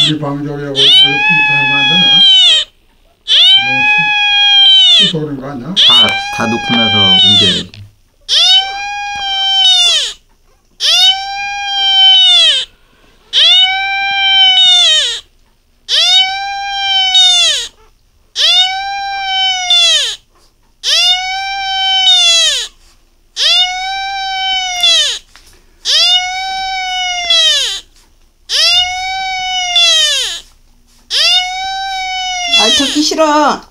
우리 방조개하고 어렵게 하면 안 되나? 너무 치서 오는 거 아니야? 다 놓고 나서 옮겨야지. 아, 듣기 싫어.